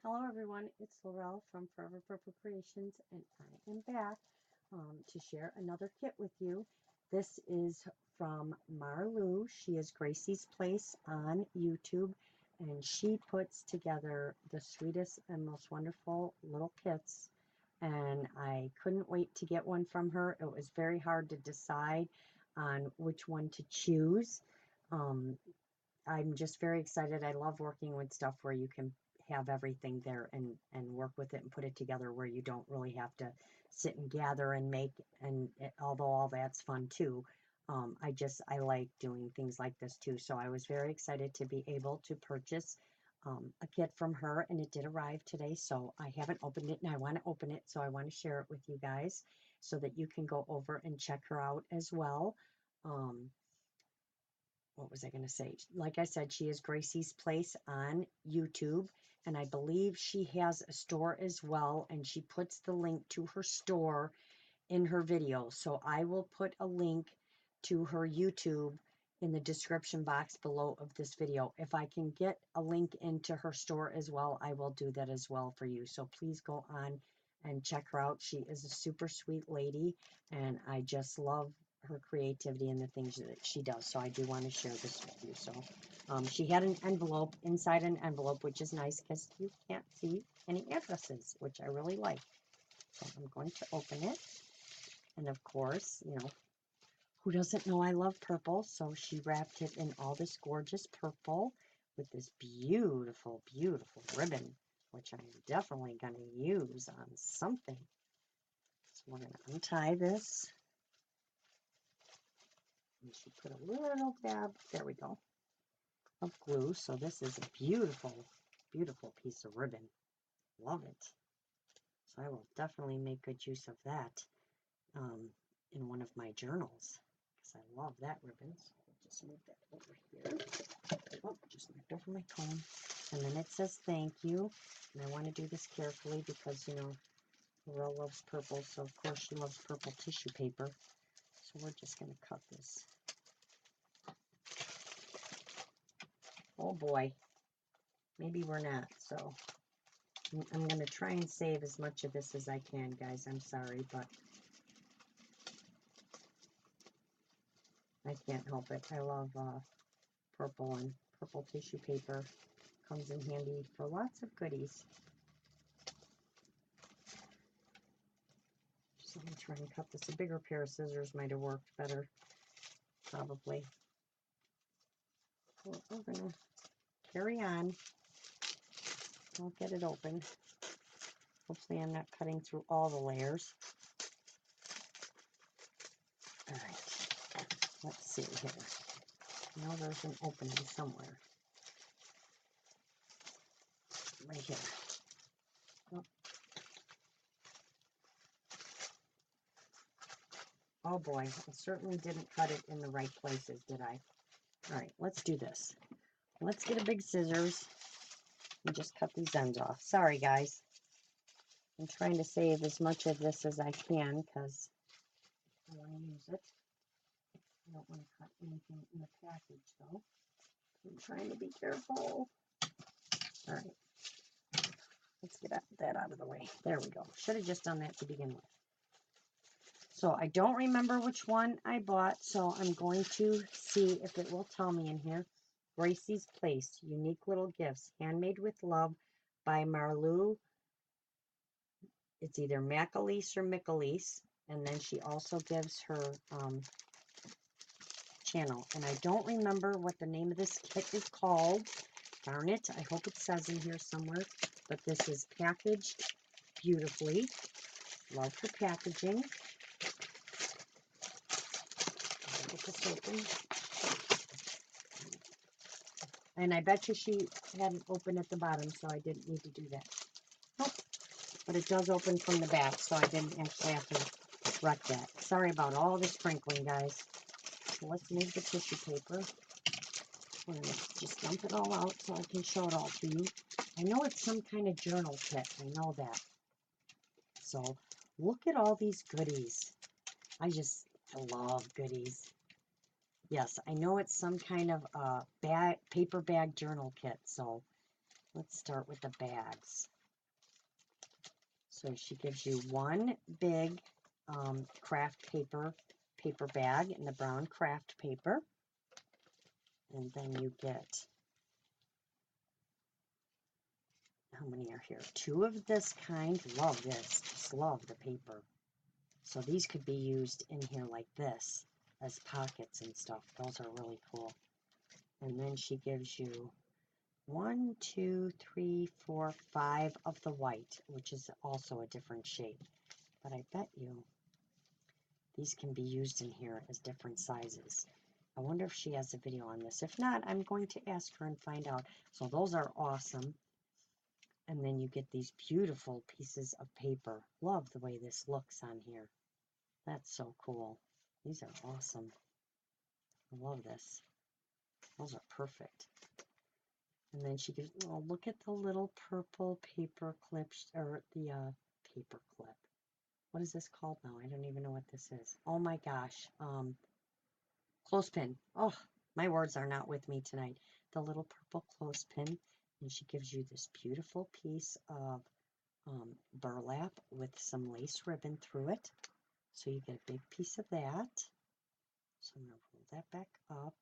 Hello everyone, it's Laurel from Forever Purple Creations and I am back to share another kit with you. This is from Marlou. She is Gracie's Place on YouTube and she puts together the sweetest and most wonderful little kits, and I couldn't wait to get one from her. It was very hard to decide on which one to choose. Um, I'm just very excited. I love working with stuff where you can have everything there and work with it and put it together where you don't really have to sit and gather and make, and although all that's fun too, I like doing things like this too. So I was very excited to be able to purchase a kit from her, and it did arrive today. So I haven't opened it and I want to open it, so I want to share it with you guys so that you can go over and check her out as well. Um, what was I going to say? Like I said, she is Gracie's Place on YouTube, and I believe she has a store as well, and she puts the link to her store in her video. So I will put a link to her YouTube in the description box below of this video. If I can get a link into her store as well, I will do that as well for you. So please go on and check her out. She is a super sweet lady, and I just love her creativity and the things that she does. So I do want to share this with you. So she had an envelope inside an envelope, which is nice because you can't see any addresses, which I really like. So I'm going to open it. And of course, who doesn't know I love purple? So she wrapped it in all this gorgeous purple with this beautiful, beautiful ribbon, which I'm definitely going to use on something. So we're going to untie this. And she put a little dab, there we go, of glue. So this is a beautiful, beautiful piece of ribbon. Love it. So I will definitely make good use of that in one of my journals, because I love that ribbon. So I'll just move that over here. Oh, just knocked over my comb. And then it says thank you. And I want to do this carefully because, Laurel loves purple. So, of course, she loves purple tissue paper. So we're just going to cut this. Oh, boy. Maybe we're not. So I'm going to try and save as much of this as I can, guys. I'm sorry, but I can't help it. I love purple, and purple tissue paper comes in handy for lots of goodies. Just let me try and cut this. A bigger pair of scissors might have worked better, probably. Well, we're going to carry on. I'll get it open. Hopefully I'm not cutting through all the layers. All right, let's see here. Now there's an opening somewhere. Right here. Oh. Oh boy, I certainly didn't cut it in the right places, did I? All right, let's do this. Let's get a big scissors and just cut these ends off. Sorry, guys. I'm trying to save as much of this as I can because I want to use it. I don't want to cut anything in the package, though. I'm trying to be careful. All right. Let's get that out of the way. There we go. Should have just done that to begin with. So I don't remember which one I bought, so I'm going to see if it will tell me in here. Gracie's Place, Unique Little Gifts, Handmade with Love by Marlou. It's either Macalise or Micalise. And then she also gives her channel. And I don't remember what the name of this kit is called. Darn it. I hope it says in here somewhere. But this is packaged beautifully. Love her packaging. Get this open. And I bet you she hadn't opened at the bottom, so I didn't need to do that. Nope. But it does open from the back, so I didn't actually have to wreck that. Sorry about all this sprinkling, guys. So let's move the tissue paper. We're going to just dump it all out so I can show it all to you. I know it's some kind of journal kit. I know that. So look at all these goodies. I love goodies. Yes, I know it's some kind of paper bag journal kit. So Let's start with the bags. So she gives you one big craft paper bag in the brown craft paper. And then you get, how many are here? 2 of this kind. Love this. Just love the paper. So these could be used in here like this as pockets and stuff. Those are really cool. And then she gives you 1, 2, 3, 4, 5 of the white, which is also a different shape. But I bet you these can be used in here as different sizes. I wonder if she has a video on this. If not, I'm going to ask her and find out. So those are awesome. And then you get these beautiful pieces of paper. Love the way this looks on here. That's so cool. These are awesome. I love this. Those are perfect. And then she gives, oh, look at the little purple paper clips, or the paper clip. What is this called now? I don't even know what this is. Oh my gosh. Clothespin. Oh, my words are not with me tonight. The little purple clothespin. And she gives you this beautiful piece of burlap with some lace ribbon through it. So you get a big piece of that. So I'm going to roll that back up.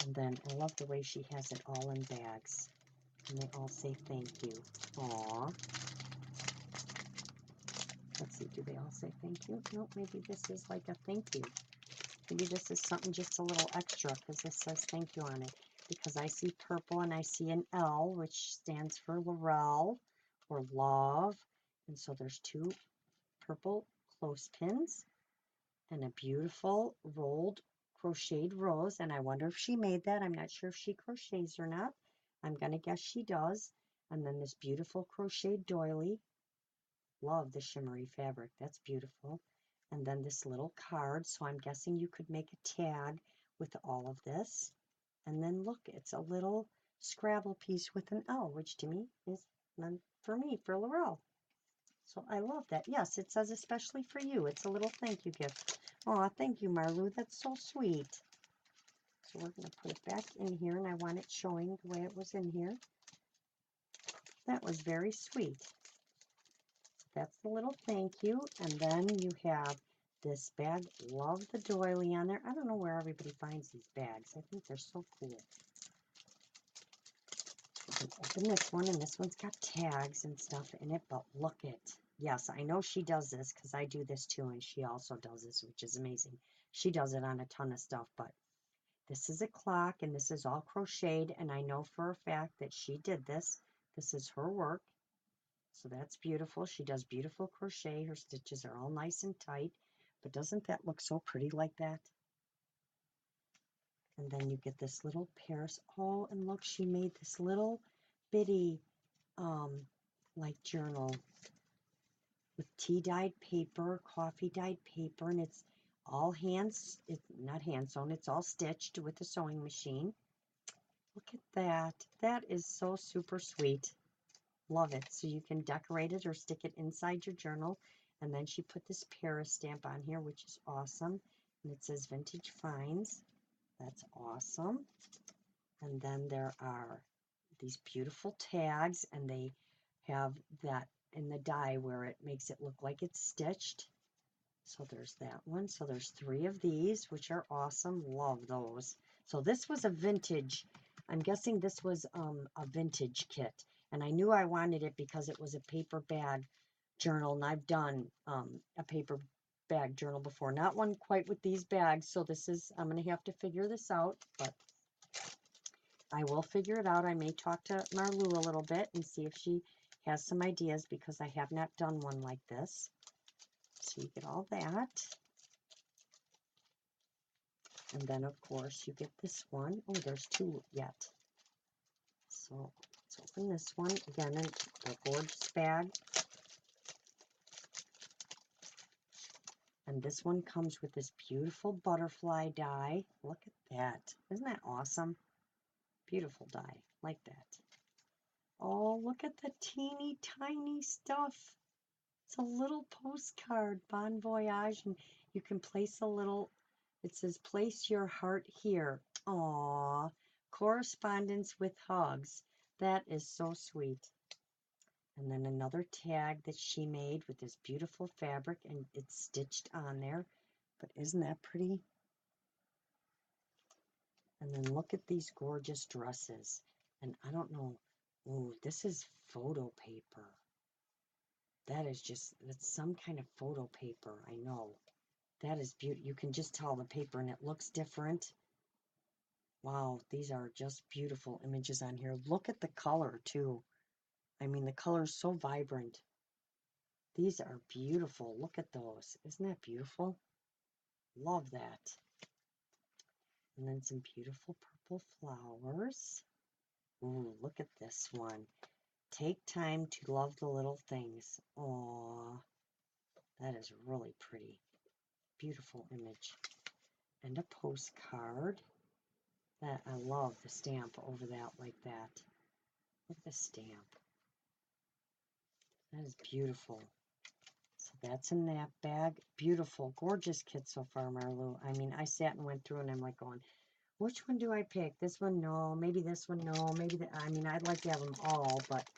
And then I love the way she has it all in bags. And they all say thank you. Aww. Let's see, do they all say thank you? No, maybe this is like a thank you. Maybe this is something just a little extra because this says thank you on it. Because I see purple and I see an L, which stands for Laurel or love. And so there's 2 purple clothespins and a beautiful rolled crocheted rose. And I wonder if she made that. I'm not sure if she crochets or not. I'm going to guess she does. And then this beautiful crocheted doily. Love the shimmery fabric. That's beautiful. And then this little card. So I'm guessing you could make a tag with all of this. And then look, it's a little Scrabble piece with an L, which to me is meant for me, for Laurel. So I love that. Yes, it says especially for you. It's a little thank you gift. Oh, thank you, Marlou. That's so sweet. So we're going to put it back in here, and I want it showing the way it was in here. That was very sweet. That's the little thank you. And then you have this bag. Love the doily on there. I don't know where everybody finds these bags. I think they're so cool. Open this one, and this one's got tags and stuff in it, but look it. Yes, I know she does this because I do this too, and she also does this, which is amazing. She does it on a ton of stuff, but this is a clock, and this is all crocheted, and I know for a fact that she did this. This is her work, so that's beautiful. She does beautiful crochet. Her stitches are all nice and tight, but doesn't that look so pretty like that? And then you get this little Paris. Oh, and look, she made this little bitty like journal with tea dyed paper, coffee dyed paper, and it's all it's not hand sewn, it's all stitched with a sewing machine. Look at that. That is so super sweet. Love it. So you can decorate it or stick it inside your journal. And then she put this Paris stamp on here, which is awesome. And it says Vintage Finds. That's awesome. And then there are these beautiful tags, and they have that in the die where it makes it look like it's stitched. So there's that one. So there's 3 of these, which are awesome. Love those. So this was a vintage. I'm guessing this was a vintage kit. And I knew I wanted it because it was a paper bag journal, and I've done a paper bag journal before. Not one quite with these bags. So this is, I'm going to have to figure this out, but I will figure it out. I may talk to Marlou a little bit and see if she has some ideas, because I have not done one like this. So you get all that. And then, of course, you get this one. Oh, there's 2 yet. So let's open this one. Again, in a gorgeous bag. And this one comes with this beautiful butterfly die. Look at that. Isn't that awesome? Beautiful die. Like that. Oh, look at the teeny tiny stuff. It's a little postcard, Bon Voyage, and you can place a little, it says, place your heart here. Aww. Correspondence with hugs. That is so sweet. And then another tag that she made with this beautiful fabric, and it's stitched on there. But isn't that pretty? And then look at these gorgeous dresses. And I don't know. Ooh, this is photo paper. That is just, that's some kind of photo paper. I know. That is beautiful. You can just tell the paper, and it looks different. Wow, these are just beautiful images on here. Look at the color, too. I mean, the color is so vibrant. These are beautiful. Look at those. Isn't that beautiful? Love that. And then some beautiful purple flowers. Ooh, look at this one. Take time to love the little things. Aw, that is really pretty. Beautiful image. And a postcard. That I love the stamp over that like that. Look at the stamp. That is beautiful. So that's in that bag. Beautiful, gorgeous kit so far, Marlou. I mean, I sat and went through and I'm like going, which one do I pick? This one, no. Maybe this one, no. Maybe that. I mean, I'd like to have them all, but,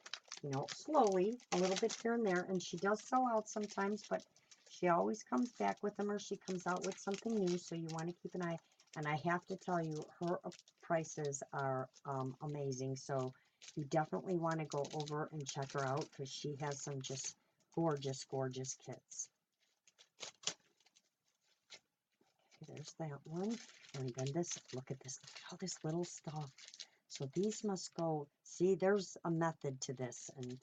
you know, slowly, a little bit here and there. And she does sell out sometimes, but she always comes back with them, or she comes out with something new. So you want to keep an eye. And I have to tell you, her prices are amazing. So you definitely want to go over and check her out, because she has some just gorgeous, gorgeous kits. There's that one. And then this, look at this, look at all this little stuff. So these must go, see, there's a method to this, and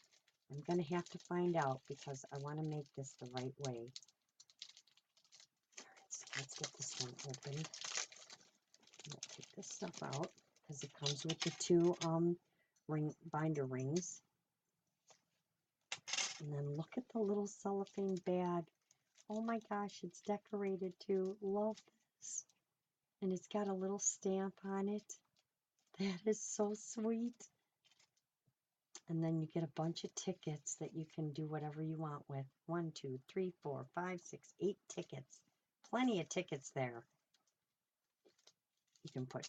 I'm going to have to find out, because I want to make this the right way. All right, so let's get this one open. We'll take this stuff out, because it comes with the two binder rings. And then look at the little cellophane bag. Oh my gosh, it's decorated too. Love this. And it's got a little stamp on it. That is so sweet. And then you get a bunch of tickets that you can do whatever you want with. 1, 2, 3, 4, 5, 6, 8 tickets. Plenty of tickets there. You can put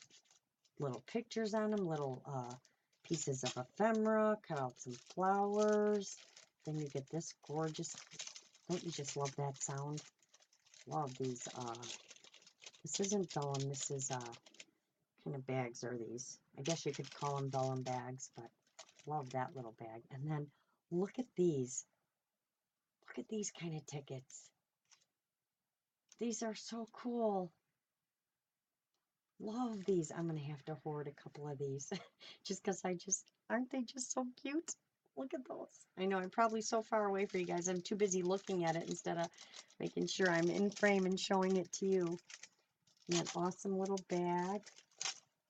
little pictures on them, little pieces of ephemera, cut out some flowers. Then you get this gorgeous, don't you just love that sound? Love these, this isn't vellum, this is, kind of bags are these? I guess you could call them vellum bags, but love that little bag. And then look at these. Look at these kind of tickets. These are so cool. Love these. I'm going to have to hoard a couple of these just because aren't they just so cute? Look at those. I know I'm probably so far away from you guys. I'm too busy looking at it instead of making sure I'm in frame and showing it to you. And that awesome little bag.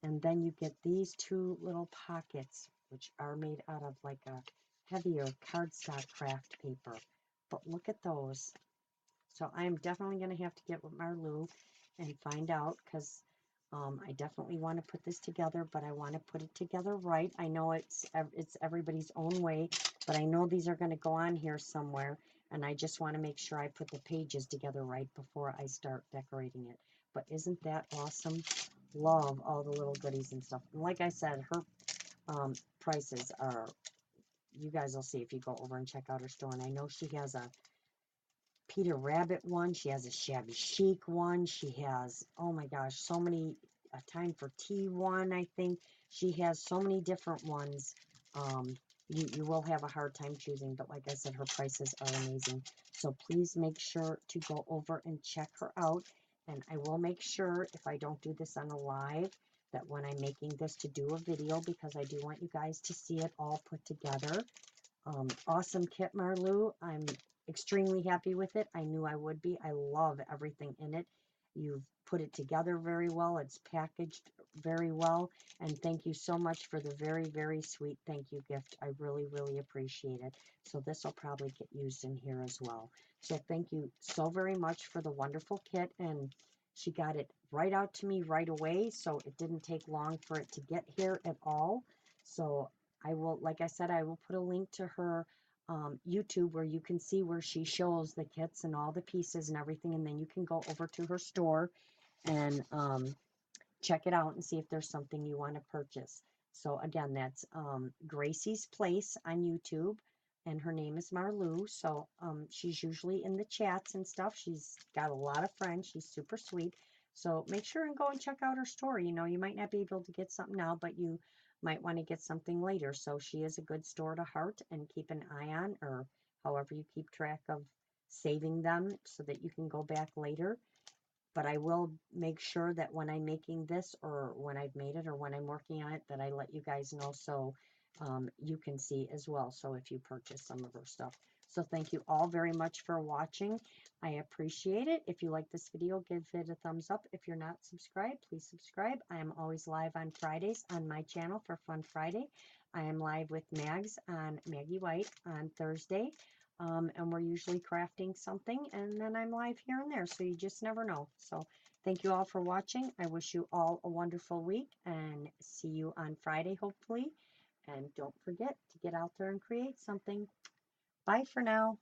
And then you get these two little pockets, which are made out of like a heavier cardstock craft paper. But look at those. So I'm definitely going to have to get with Marlou and find out, because I definitely want to put this together, but I want to put it together right. I know it's everybody's own way, but I know these are going to go on here somewhere, and I just want to make sure I put the pages together right before I start decorating it. But isn't that awesome? Love all the little goodies and stuff. And like I said, her prices are, you guys will see if you go over and check out her store. And I know she has a Peter Rabbit one. She has a Shabby Chic one. She has, oh my gosh, so many, a Time for Tea one, I think. She has so many different ones. You will have a hard time choosing, but like I said, her prices are amazing. So please make sure to go over and check her out. And I will make sure, if I don't do this on a live, that when I'm making this, to do a video, because I do want you guys to see it all put together. Awesome kit, Marlou. I'm extremely happy with it. I knew I would be. I love everything in it. You've put it together very well. It's packaged very well. And thank you so much for the very, very sweet thank you gift. I really, really appreciate it. So this will probably get used in here as well. So thank you so very much for the wonderful kit. And she got it right out to me right away. So it didn't take long for it to get here at all. So I will, like I said, I will put a link to her YouTube where you can see where she shows the kits and all the pieces and everything, and then you can go over to her store and check it out and see if there's something you want to purchase. So again, that's Gracie's Place on YouTube, and her name is Marlou. So she's usually in the chats and stuff. She's got a lot of friends. She's super sweet. So make sure and go and check out her store. You know, you might not be able to get something now, but you might want to get something later. So she is a good store to heart, and keep an eye on, or however you keep track of saving them so that you can go back later. But I will make sure that when I'm making this, or when I've made it, or when I'm working on it, that I let you guys know, so you can see as well. So if you purchase some of her stuff. So thank you all very much for watching. I appreciate it. If you like this video, give it a thumbs up. If you're not subscribed, please subscribe. I am always live on Fridays on my channel for Fun Friday. I am live with Mags on Maggie White on Thursday. And we're usually crafting something, and then I'm live here and there, so you just never know. So thank you all for watching. I wish you all a wonderful week, and see you on Friday, hopefully. And don't forget to get out there and create something. Bye for now.